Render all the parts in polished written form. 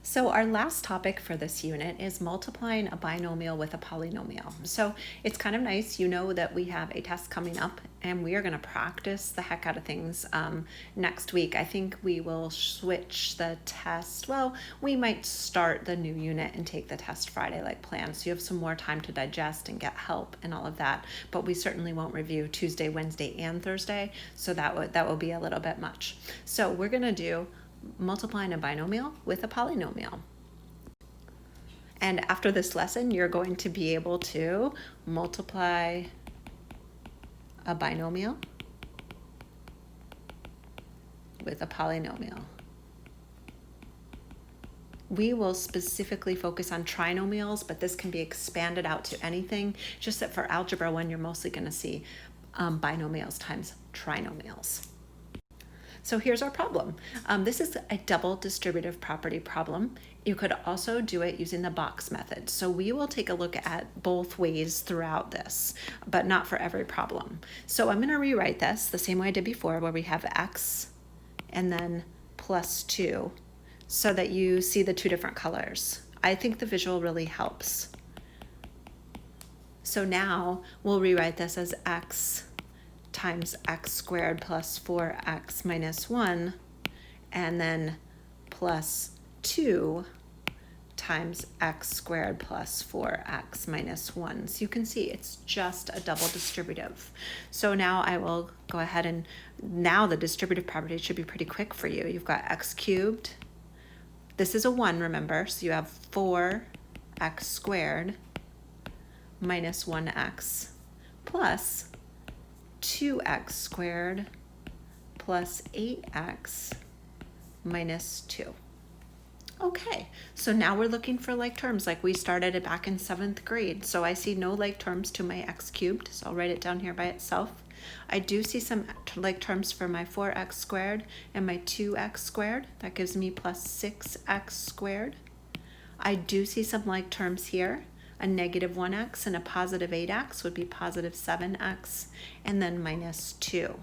So our last topic for this unit is multiplying a binomial with a polynomial. So it's kind of nice, you know that we have a test coming up and we are going to practice the heck out of things next week. I think we will switch the test. Well, we might start the new unit and take the test Friday like planned. So you have some more time to digest and get help and all of that. But we certainly won't review Tuesday, Wednesday, and Thursday. So that will be a little bit much. So we're going to do multiplying a binomial with a polynomial. And after this lesson, you're going to be able to multiply a binomial with a polynomial. We will specifically focus on trinomials, but this can be expanded out to anything, just that for Algebra 1, you're mostly going to see binomials times trinomials. So here's our problem. This is a double distributive property problem. You could also do it using the box method. So we will take a look at both ways throughout this, but not for every problem. So I'm going to rewrite this the same way I did before, where we have x and then plus 2, so that you see the two different colors. I think the visual really helps. So now we'll rewrite this as x times x squared plus 4x minus 1, and then plus 2 times x squared plus 4x minus 1. So you can see it's just a double distributive. So now I will go ahead and now the distributive property should be pretty quick for you. You've got x cubed. This is a 1, remember, so you have 4x squared minus 1x plus 2x squared plus 8x minus 2. Okay, so now we're looking for like terms like we started it back in 7th grade. So I see no like terms to my x cubed, so I'll write it down here by itself. I do see some like terms for my 4x squared and my 2x squared. That gives me plus 6x squared. I do see some like terms here. A negative 1x and a positive 8x would be positive 7x, and then minus 2.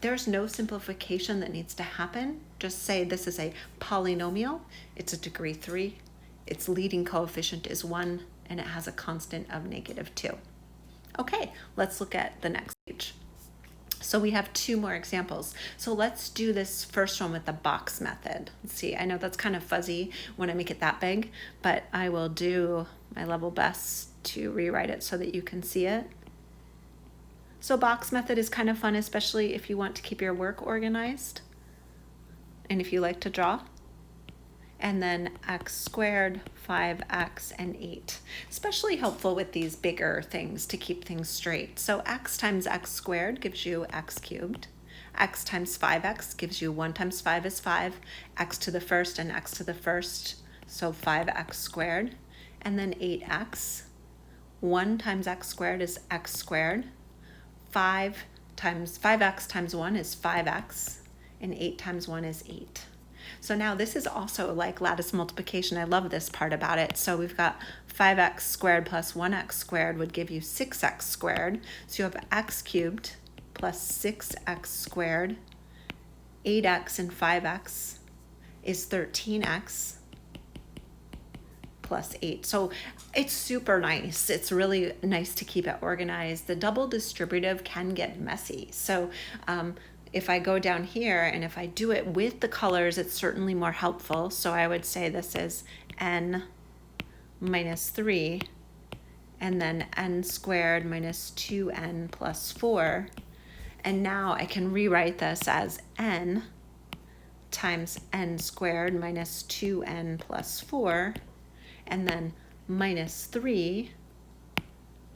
There's no simplification that needs to happen. Just say this is a polynomial. It's a degree 3. Its leading coefficient is 1, and it has a constant of negative 2. Okay, let's look at the next page. So we have 2 more examples. So let's do this first one with the box method. Let's see, I know that's kind of fuzzy when I make it that big, but I will do my level best to rewrite it so that you can see it. So box method is kind of fun, especially if you want to keep your work organized and if you like to draw. And then x squared, 5x, and 8. Especially helpful with these bigger things to keep things straight. So x times x squared gives you x cubed. X times 5x gives you 1 times 5 is 5. X to the first and x to the first, so 5x squared. And then 8x. 1 times x squared is x squared. 5x times 1 is 5x. And 8 times 1 is 8. So now this is also like lattice multiplication. I love this part about it. So we've got 5x squared plus 1x squared would give you 6x squared. So you have x cubed plus 6x squared. 8x and 5x is 13x plus 8. So it's super nice. It's really nice to keep it organized. The double distributive can get messy. So if I go down here and if I do it with the colors, it's certainly more helpful. So I would say this is n minus 3, and then n squared minus 2n plus 4. And now I can rewrite this as n times n squared minus 2n plus 4, and then minus 3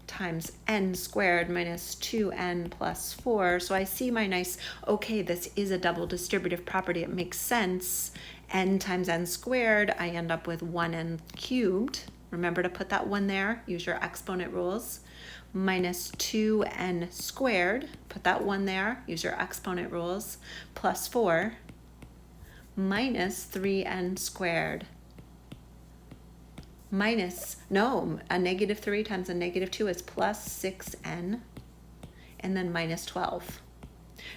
times n squared minus 2n plus 4. So I see my nice, okay, this is a double distributive property. It makes sense. N times n squared, I end up with 1n cubed. Remember to put that 1 there. Use your exponent rules. Minus 2n squared. Put that 1 there. Use your exponent rules. Plus 4. Minus 3n squared. A negative 3 times a negative 2 is plus 6n, and then minus 12.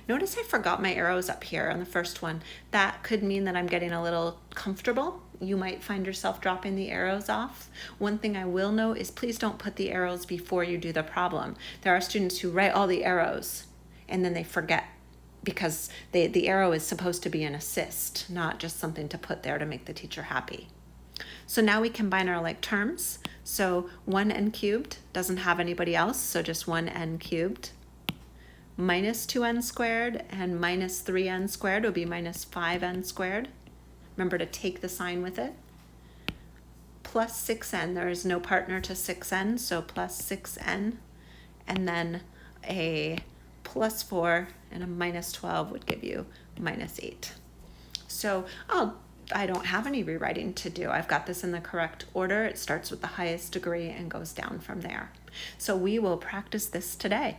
Notice I forgot my arrows up here on the first one. That could mean that I'm getting a little comfortable. You might find yourself dropping the arrows off. One thing I will note is please don't put the arrows before you do the problem. There are students who write all the arrows and then they forget because the arrow is supposed to be an assist, not just something to put there to make the teacher happy. So now we combine our like terms. So 1n cubed doesn't have anybody else, so just 1n cubed. Minus 2n squared and minus 3n squared will be minus 5n squared. Remember to take the sign with it. Plus 6n, there is no partner to 6n, so plus 6n. And then a plus 4 and a minus 12 would give you minus 8. So I don't have any rewriting to do. I've got this in the correct order. It starts with the highest degree and goes down from there. So we will practice this today.